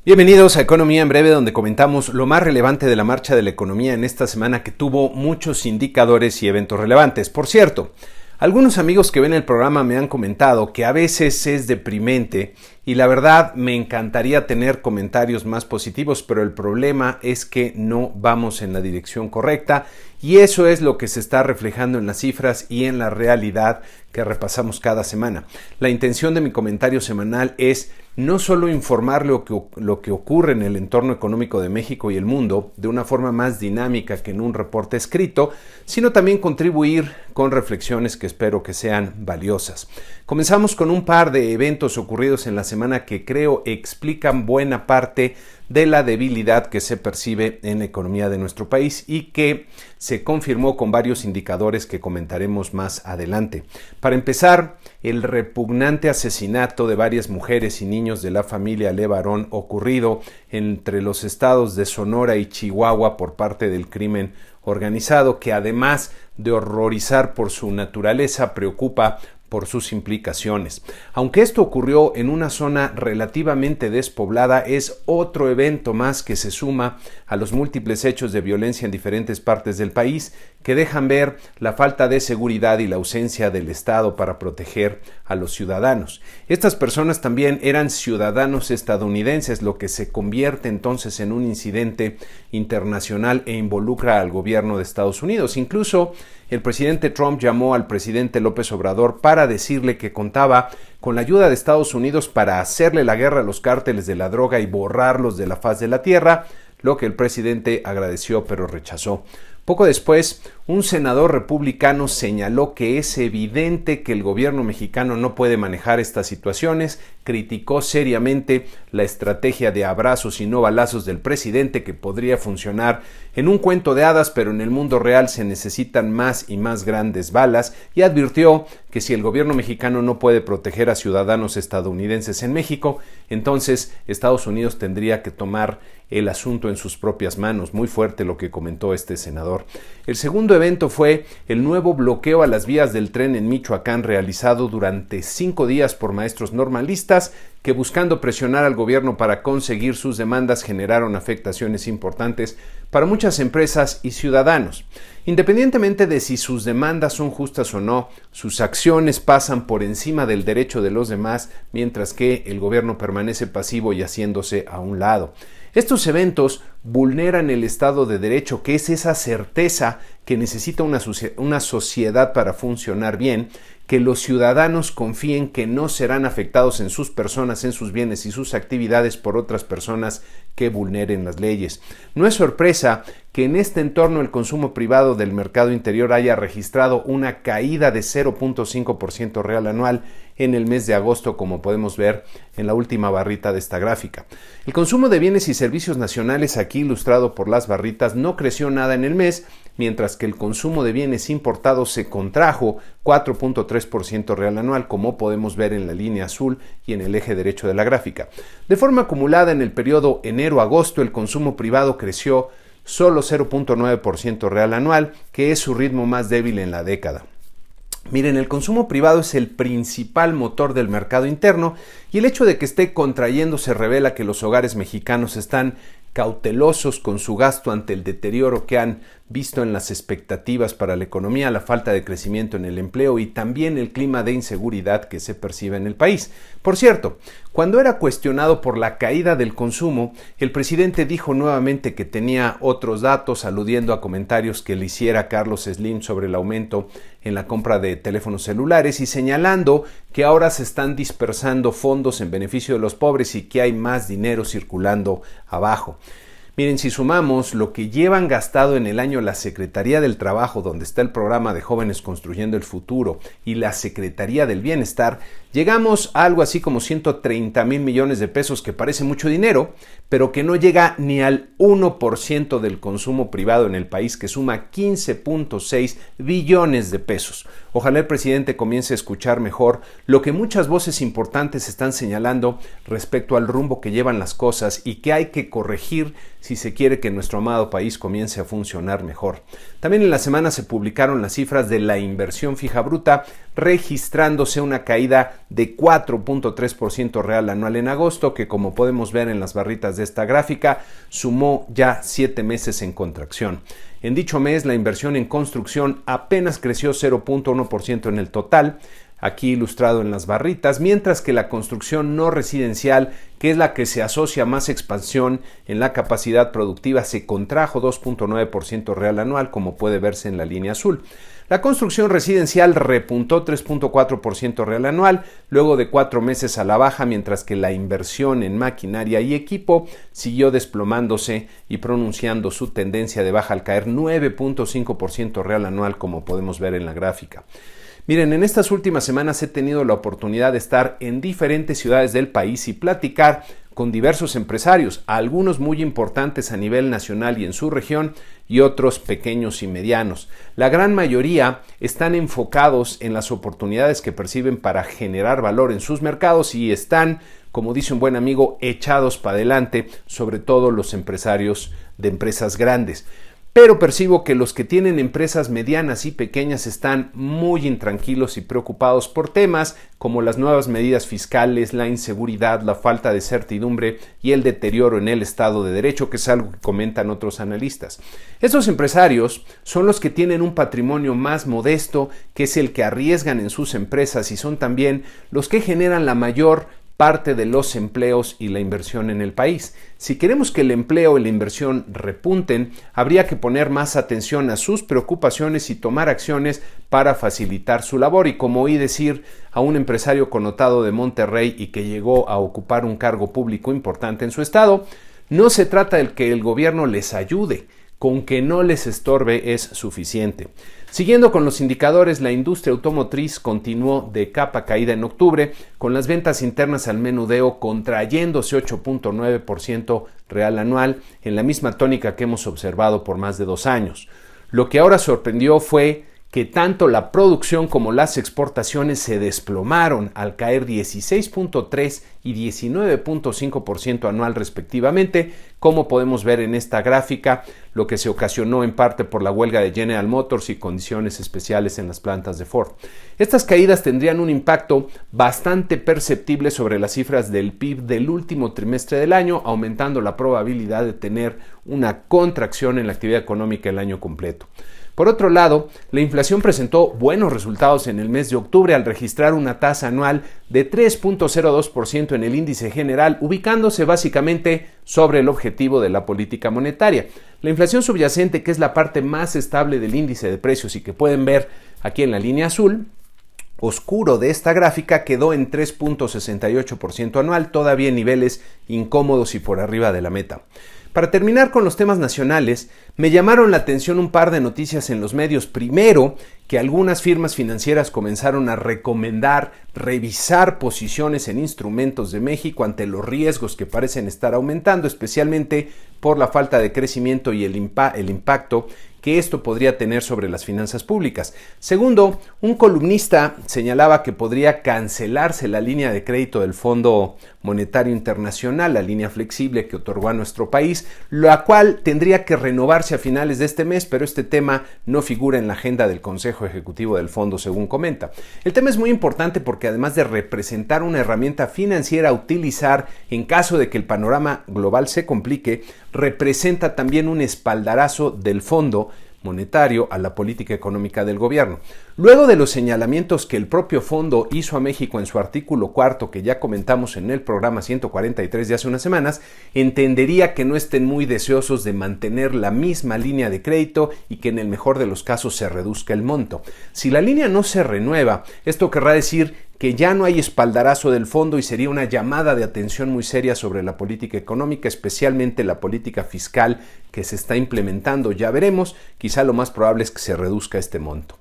Bienvenidos a Economía en Breve, donde comentamos lo más relevante de la marcha de la economía en esta semana que tuvo muchos indicadores y eventos relevantes. Por cierto, algunos amigos que ven el programa me han comentado que a veces es deprimente y la verdad me encantaría tener comentarios más positivos, pero el problema es que no vamos en la dirección correcta y eso es lo que se está reflejando en las cifras y en la realidad que repasamos cada semana. La intención de mi comentario semanal es no solo informar lo que ocurre en el entorno económico de México y el mundo de una forma más dinámica que en un reporte escrito, sino también contribuir con reflexiones que espero que sean valiosas. Comenzamos con un par de eventos ocurridos en la semana que creo explican buena parte de la debilidad que se percibe en la economía de nuestro país y que se confirmó con varios indicadores que comentaremos más adelante. Para empezar, el repugnante asesinato de varias mujeres y niños de la familia Levarón ocurrido entre los estados de Sonora y Chihuahua por parte del crimen organizado, que además de horrorizar por su naturaleza, preocupa por sus implicaciones. Aunque esto ocurrió en una zona relativamente despoblada, es otro evento más que se suma a los múltiples hechos de violencia en diferentes partes del país que dejan ver la falta de seguridad y la ausencia del Estado para proteger a los ciudadanos. Estas personas también eran ciudadanos estadounidenses, lo que se convierte entonces en un incidente internacional e involucra al gobierno de Estados Unidos. Incluso el presidente Trump llamó al presidente López Obrador para decirle que contaba con la ayuda de Estados Unidos para hacerle la guerra a los cárteles de la droga y borrarlos de la faz de la tierra, lo que el presidente agradeció pero rechazó. Poco después, un senador republicano señaló que es evidente que el gobierno mexicano no puede manejar estas situaciones, criticó seriamente la estrategia de abrazos y no balazos del presidente que podría funcionar en un cuento de hadas, pero en el mundo real se necesitan más y más grandes balas, y advirtió que si el gobierno mexicano no puede proteger a ciudadanos estadounidenses en México, entonces Estados Unidos tendría que tomar el asunto en sus propias manos. Muy fuerte lo que comentó este senador. El segundo evento fue el nuevo bloqueo a las vías del tren en Michoacán realizado durante 5 días por maestros normalistas que, buscando presionar al gobierno para conseguir sus demandas, generaron afectaciones importantes para muchas empresas y ciudadanos. Independientemente de si sus demandas son justas o no, sus acciones pasan por encima del derecho de los demás, mientras que el gobierno permanece pasivo y haciéndose a un lado. Estos eventos vulneran el Estado de Derecho, que es esa certeza que necesita una sociedad para funcionar bien, que los ciudadanos confíen que no serán afectados en sus personas, en sus bienes y sus actividades por otras personas que vulneren las leyes. No es sorpresa que en este entorno el consumo privado del mercado interior haya registrado una caída de 0.5% real anual en el mes de agosto, como podemos ver en la última barrita de esta gráfica. El consumo de bienes y servicios nacionales, aquí ilustrado por las barritas, no creció nada en el mes, mientras que el consumo de bienes importados se contrajo 4.3% real anual, como podemos ver en la línea azul y en el eje derecho de la gráfica. De forma acumulada en el periodo enero-agosto, el consumo privado creció solo 0.9% real anual, que es su ritmo más débil en la década. Miren, el consumo privado es el principal motor del mercado interno y el hecho de que esté contrayéndose revela que los hogares mexicanos están cautelosos con su gasto ante el deterioro que han visto en las expectativas para la economía, la falta de crecimiento en el empleo y también el clima de inseguridad que se percibe en el país. Por cierto, cuando era cuestionado por la caída del consumo, el presidente dijo nuevamente que tenía otros datos, aludiendo a comentarios que le hiciera Carlos Slim sobre el aumento en la compra de teléfonos celulares y señalando que ahora se están dispersando fondos en beneficio de los pobres y que hay más dinero circulando abajo. Miren, si sumamos lo que llevan gastado en el año la Secretaría del Trabajo, donde está el programa de Jóvenes Construyendo el Futuro, y la Secretaría del Bienestar, llegamos a algo así como 130,000 millones de pesos, que parece mucho dinero, pero que no llega ni al 1% del consumo privado en el país, que suma 15.6 billones de pesos. Ojalá el presidente comience a escuchar mejor lo que muchas voces importantes están señalando respecto al rumbo que llevan las cosas y que hay que corregir si se quiere que nuestro amado país comience a funcionar mejor. También en la semana se publicaron las cifras de la inversión fija bruta, registrándose una caída de 4.3% real anual en agosto, que como podemos ver en las barritas de esta gráfica, sumó ya 7 meses en contracción. En dicho mes, la inversión en construcción apenas creció 0.1% en el total, aquí ilustrado en las barritas, mientras que la construcción no residencial, que es la que se asocia a más expansión en la capacidad productiva, se contrajo 2.9% real anual, como puede verse en la línea azul. La construcción residencial repuntó 3.4% real anual, luego de 4 meses a la baja, mientras que la inversión en maquinaria y equipo siguió desplomándose y pronunciando su tendencia de baja al caer 9.5% real anual, como podemos ver en la gráfica. Miren, en estas últimas semanas he tenido la oportunidad de estar en diferentes ciudades del país y platicar con diversos empresarios, algunos muy importantes a nivel nacional y en su región y otros pequeños y medianos. La gran mayoría están enfocados en las oportunidades que perciben para generar valor en sus mercados y están, como dice un buen amigo, echados para adelante, sobre todo los empresarios de empresas grandes. Pero percibo que los que tienen empresas medianas y pequeñas están muy intranquilos y preocupados por temas como las nuevas medidas fiscales, la inseguridad, la falta de certidumbre y el deterioro en el Estado de Derecho, que es algo que comentan otros analistas. Estos empresarios son los que tienen un patrimonio más modesto, que es el que arriesgan en sus empresas y son también los que generan la mayor parte de los empleos y la inversión en el país. Si queremos que el empleo y la inversión repunten, habría que poner más atención a sus preocupaciones y tomar acciones para facilitar su labor. Y como oí decir a un empresario connotado de Monterrey y que llegó a ocupar un cargo público importante en su estado, no se trata de que el gobierno les ayude, con que no les estorbe es suficiente. Siguiendo con los indicadores, la industria automotriz continuó de capa caída en octubre, con las ventas internas al menudeo contrayéndose 8.9% real anual, en la misma tónica que hemos observado por más de 2 años. Lo que ahora sorprendió fue que tanto la producción como las exportaciones se desplomaron al caer 16.3 y 19.5% anual respectivamente, como podemos ver en esta gráfica, lo que se ocasionó en parte por la huelga de General Motors y condiciones especiales en las plantas de Ford. Estas caídas tendrían un impacto bastante perceptible sobre las cifras del PIB del último trimestre del año, aumentando la probabilidad de tener una contracción en la actividad económica el año completo. Por otro lado, la inflación presentó buenos resultados en el mes de octubre al registrar una tasa anual de 3.02% en el índice general, ubicándose básicamente sobre el objetivo de la política monetaria. La inflación subyacente, que es la parte más estable del índice de precios y que pueden ver aquí en la línea azul oscuro de esta gráfica, quedó en 3.68% anual, todavía en niveles incómodos y por arriba de la meta. Para terminar con los temas nacionales, me llamaron la atención un par de noticias en los medios. Primero, que algunas firmas financieras comenzaron a recomendar revisar posiciones en instrumentos de México ante los riesgos que parecen estar aumentando, especialmente por la falta de crecimiento y el impacto que esto podría tener sobre las finanzas públicas. Segundo, un columnista señalaba que podría cancelarse la línea de crédito del Fondo Monetario Internacional, la línea flexible que otorgó a nuestro país, la cual tendría que renovarse a finales de este mes, pero este tema no figura en la agenda del Consejo Ejecutivo del Fondo, según comenta. El tema es muy importante porque además de representar una herramienta financiera a utilizar en caso de que el panorama global se complique, representa también un espaldarazo del Fondo Monetario a la política económica del gobierno. Luego de los señalamientos que el propio fondo hizo a México en su artículo 4, que ya comentamos en el programa 143 de hace unas semanas, entendería que no estén muy deseosos de mantener la misma línea de crédito y que en el mejor de los casos se reduzca el monto. Si la línea no se renueva, esto querrá decir que ya no hay espaldarazo del fondo y sería una llamada de atención muy seria sobre la política económica, especialmente la política fiscal que se está implementando. Ya veremos, quizá lo más probable es que se reduzca este monto.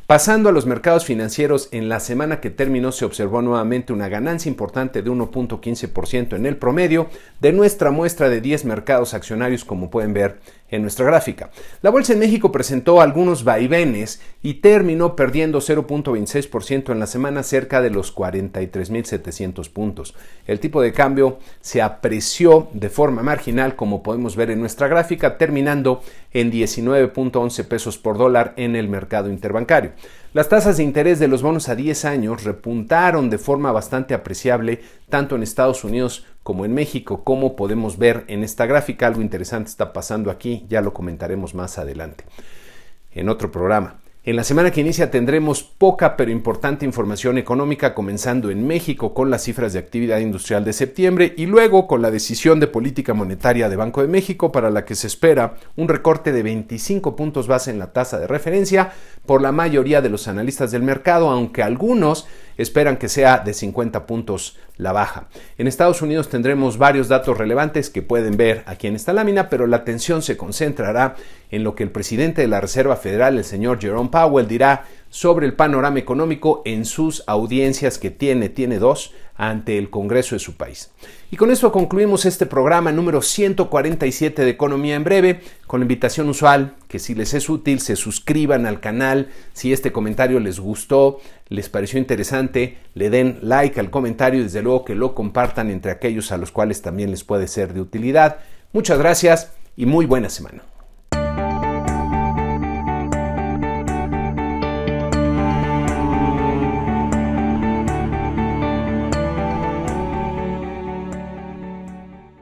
Pasando a los mercados financieros, en la semana que terminó se observó nuevamente una ganancia importante de 1.15% en el promedio de nuestra muestra de 10 mercados accionarios, como pueden ver en nuestra gráfica. La bolsa en México presentó algunos vaivenes y terminó perdiendo 0.26% en la semana, cerca de los 43.700 puntos. El tipo de cambio se apreció de forma marginal, como podemos ver en nuestra gráfica, terminando en 19.11 pesos por dólar en el mercado interbancario. Las tasas de interés de los bonos a 10 años repuntaron de forma bastante apreciable tanto en Estados Unidos como en México, como podemos ver en esta gráfica. Algo interesante está pasando aquí, ya lo comentaremos más adelante en otro programa. En la semana que inicia tendremos poca pero importante información económica, comenzando en México con las cifras de actividad industrial de septiembre y luego con la decisión de política monetaria de Banco de México, para la que se espera un recorte de 25 puntos base en la tasa de referencia por la mayoría de los analistas del mercado, aunque algunos esperan que sea de 50 puntos la baja. En Estados Unidos tendremos varios datos relevantes que pueden ver aquí en esta lámina, pero la atención se concentrará en lo que el presidente de la Reserva Federal, el señor Jerome Powell, dirá sobre el panorama económico en sus audiencias que tiene dos ante el Congreso de su país. Y con esto concluimos este programa número 147 de Economía en Breve, con la invitación usual que si les es útil se suscriban al canal. Si este comentario les gustó, les pareció interesante, le den like al comentario y desde luego que lo compartan entre aquellos a los cuales también les puede ser de utilidad. Muchas gracias y muy buena semana.